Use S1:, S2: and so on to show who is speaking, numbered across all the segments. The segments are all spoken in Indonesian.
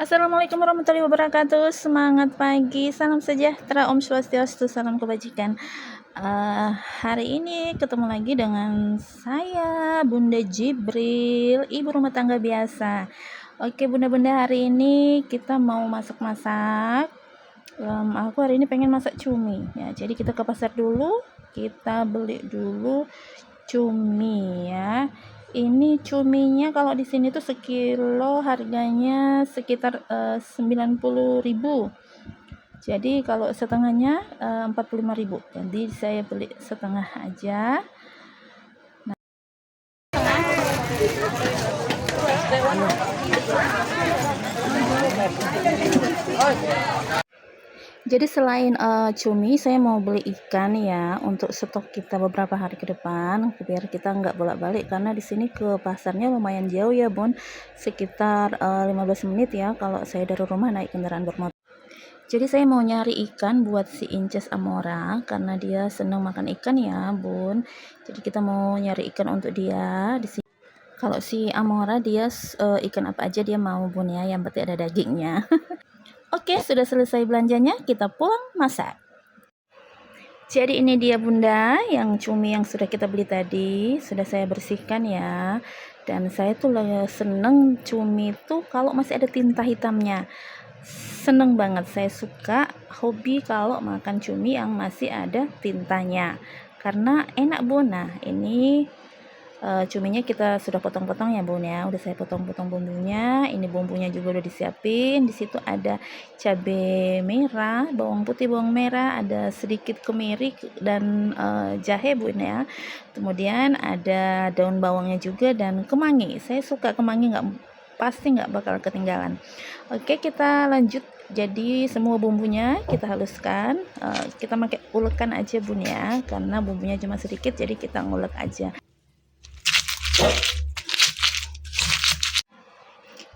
S1: Assalamualaikum warahmatullahi wabarakatuh. Semangat pagi, salam sejahtera, Om Swastiastu, salam kebajikan. Hari ini ketemu lagi dengan saya, Bunda Jibril, ibu rumah tangga biasa. Oke, bunda-bunda, hari ini kita mau masak-masak. Aku hari ini pengen masak cumi ya. Jadi kita ke pasar dulu, kita beli dulu cumi ya. Ini cuminya kalau di sini tuh sekilo harganya sekitar 90.000. Jadi kalau setengahnya 45.000. Jadi saya beli setengah aja. Nah, jadi selain cumi, saya mau beli ikan ya untuk stok kita beberapa hari ke depan, biar kita nggak bolak-balik karena di sini ke pasarnya lumayan jauh ya Bun, sekitar 15 menit ya kalau saya dari rumah naik kendaraan bermotor. Jadi saya mau nyari ikan buat si Inces Amora karena dia senang makan ikan ya Bun. Jadi kita mau nyari ikan untuk dia di sini. Kalau si Amora dia ikan apa aja dia mau Bun ya, yang penting ada dagingnya. Oke, sudah selesai belanjanya, kita pulang masak. Jadi ini dia bunda, yang cumi yang sudah kita beli tadi, sudah saya bersihkan ya. Dan saya tuh seneng cumi tuh kalau masih ada tinta hitamnya. Seneng banget, saya suka hobi kalau makan cumi yang masih ada tintanya. Karena enak bun. Nah ini cuminya kita sudah potong-potong ya bun ya, udah saya potong-potong bumbunya. Ini bumbunya juga udah disiapin. Di situ ada cabai merah, bawang putih, bawang merah, ada sedikit kemiri dan jahe bun ya. Kemudian ada daun bawangnya juga dan kemangi. Saya suka kemangi, pasti nggak bakal ketinggalan. Oke, kita lanjut. Jadi semua bumbunya kita haluskan, kita pakai ulekan aja bun ya, karena bumbunya cuma sedikit jadi kita ngulek aja.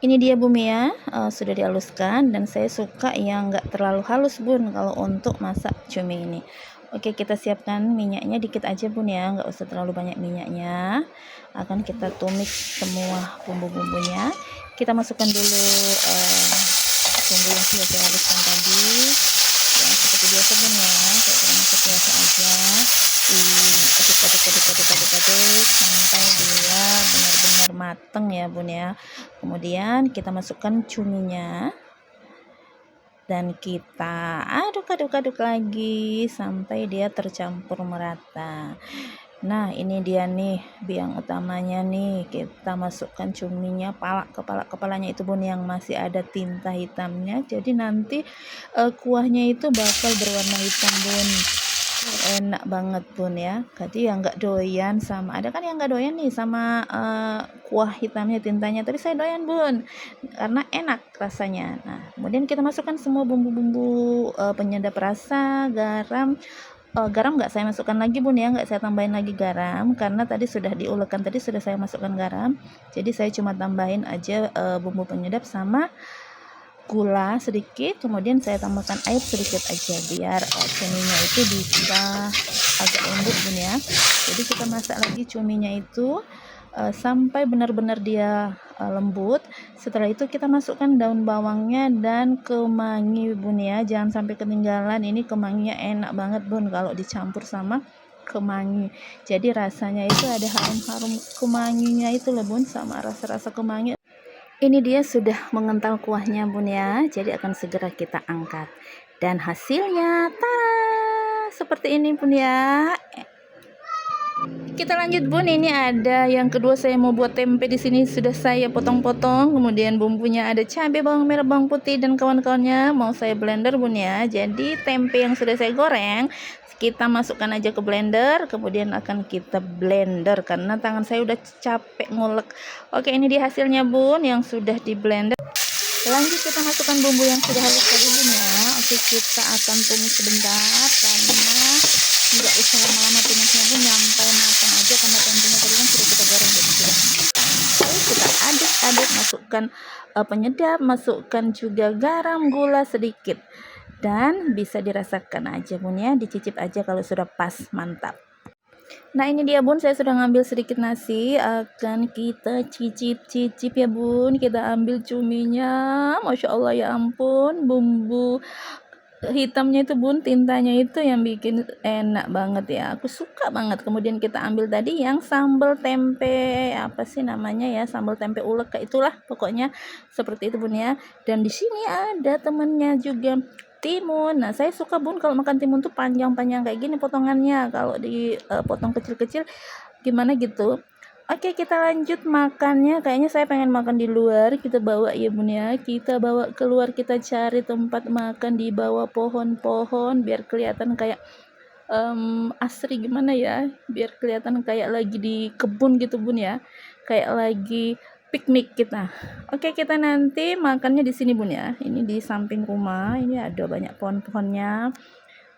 S1: Ini dia bumi ya, sudah dihaluskan dan saya suka yang nggak terlalu halus bun kalau untuk masak cumi ini. Oke, kita siapkan minyaknya dikit aja bun ya, nggak usah terlalu banyak minyaknya. Akan kita tumis semua bumbu-bumbunya. Kita masukkan dulu bumbu yang sudah saya haluskan tadi ya, seperti biasa bun ya, kayak kita masak biasa aja. Aduk sampai dia benar-benar mateng ya bun ya. Kemudian kita masukkan cuminya dan kita aduk lagi sampai dia tercampur merata. Nah ini dia nih biang utamanya nih, kita masukkan cuminya, kepalanya itu bun yang masih ada tinta hitamnya. Jadi nanti kuahnya itu bakal berwarna hitam bun, enak banget bun ya. Jadi yang nggak doyan sama, ada kan yang nggak doyan nih sama kuah hitamnya tintanya, tapi saya doyan bun karena enak rasanya. Nah kemudian kita masukkan semua bumbu-bumbu penyedap rasa, garam. Garam nggak saya masukkan lagi bun ya, nggak saya tambahin lagi garam karena tadi sudah diulekkan, tadi sudah saya masukkan garam. Jadi saya cuma tambahin aja bumbu penyedap sama gula sedikit, kemudian saya tambahkan air sedikit aja biar cuminya itu bisa agak lembut bun ya. Jadi kita masak lagi cuminya itu sampai benar-benar dia lembut. Setelah itu kita masukkan daun bawangnya dan kemangi bun ya, jangan sampai ketinggalan. Ini kemanginya enak banget bun kalau dicampur sama kemangi, jadi rasanya itu ada harum-harum kemanginya itu loh bun, sama rasa-rasa kemangi. Ini dia sudah mengental kuahnya bun ya, jadi akan segera kita angkat dan hasilnya tada seperti ini bun ya. Kita lanjut bun, ini ada yang kedua, saya mau buat tempe. Di sini sudah saya potong-potong, kemudian bumbunya ada cabai, bawang merah, bawang putih dan kawan-kawannya mau saya blender bun ya. Jadi tempe yang sudah saya goreng kita masukkan aja ke blender, kemudian akan kita blender karena tangan saya udah capek ngulek. Oke, ini dia hasilnya bun yang sudah di blender. Lanjut kita masukkan bumbu yang sudah halus tadi bun ya. Oke, kita akan tumis sebentar karena nggak usah lama-lama tumisnya bun, sampai matang aja karena tempenya tadi kan sudah kita goreng. Jadi sudah kita aduk-aduk, masukkan penyedap, masukkan juga garam, gula sedikit, dan bisa dirasakan aja bun ya, dicicip aja kalau sudah pas, mantap. Nah ini dia bun, saya sudah ngambil sedikit nasi, akan kita cicip-cicip ya bun. Kita ambil cuminya, Masya Allah ya ampun, bumbu hitamnya itu bun, tintanya itu yang bikin enak banget ya, aku suka banget. Kemudian kita ambil tadi yang sambal tempe, apa sih namanya ya, sambal tempe ulek, kayak itulah pokoknya, seperti itu bun ya. Dan di sini ada temennya juga, timun. Nah saya suka bun kalau makan timun tuh panjang-panjang kayak gini potongannya, kalau dipotong kecil-kecil gimana gitu. Oke, kita lanjut makannya. Kayaknya saya pengen makan di luar. Kita bawa ya bun ya, kita bawa keluar, kita cari tempat makan di bawah pohon-pohon biar kelihatan kayak asri, gimana ya, biar kelihatan kayak lagi di kebun gitu bun ya, kayak lagi piknik kita. Oke, kita nanti makannya di sini bun ya. Ini di samping rumah, ini ada banyak pohon-pohonnya,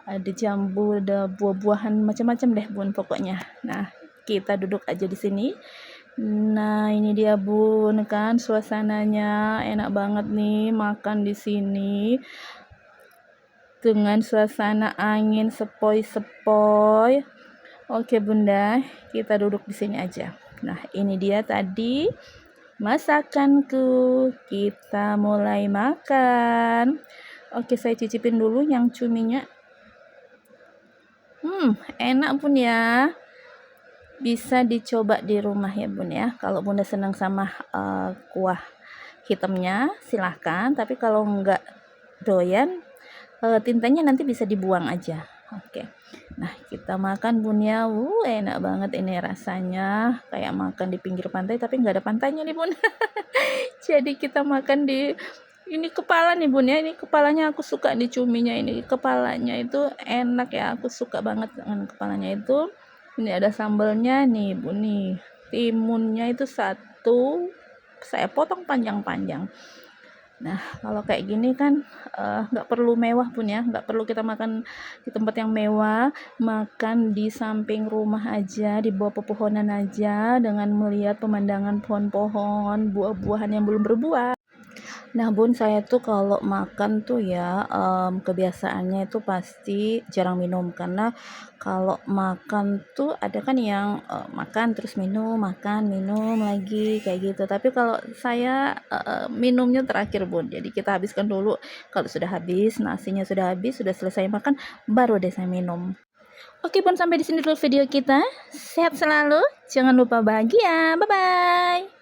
S1: ada jambu, ada buah-buahan macam-macam deh bun pokoknya. Nah kita duduk aja di sini. Nah ini dia bun, kan suasananya enak banget nih makan di sini dengan suasana angin sepoi-sepoi. Oke bunda, kita duduk di sini aja. Nah ini dia tadi masakanku, kita mulai makan. Oke, saya cicipin dulu yang cuminya. Enak pun ya, bisa dicoba di rumah ya bun ya. Kalau bunda senang sama kuah hitamnya silahkan, tapi kalau enggak doyan, tintanya nanti bisa dibuang aja. Oke, nah kita makan bun ya. Enak banget ini rasanya, kayak makan di pinggir pantai, tapi nggak ada pantainya nih bun. Jadi kita makan di ini kepala nih bun ya, ini kepalanya aku suka di cuminya, ini kepalanya itu enak ya, aku suka banget dengan kepalanya itu. Ini ada sambalnya nih bun nih, timunnya itu satu saya potong panjang-panjang. Nah kalau kayak gini kan nggak perlu mewah bun ya, nggak perlu kita makan di tempat yang mewah, makan di samping rumah aja, di bawah pepohonan aja, dengan melihat pemandangan pohon-pohon, buah-buahan yang belum berbuah. Nah bun, saya tuh kalau makan tuh ya, kebiasaannya itu pasti jarang minum, karena kalau makan tuh ada kan yang makan terus minum, makan minum lagi kayak gitu. Tapi kalau saya minumnya terakhir bun, jadi kita habiskan dulu. Kalau sudah habis, nasinya sudah habis, sudah selesai makan, baru deh saya minum. Oke bun, sampai di sini dulu video kita. Sehat selalu, jangan lupa bahagia. Bye bye.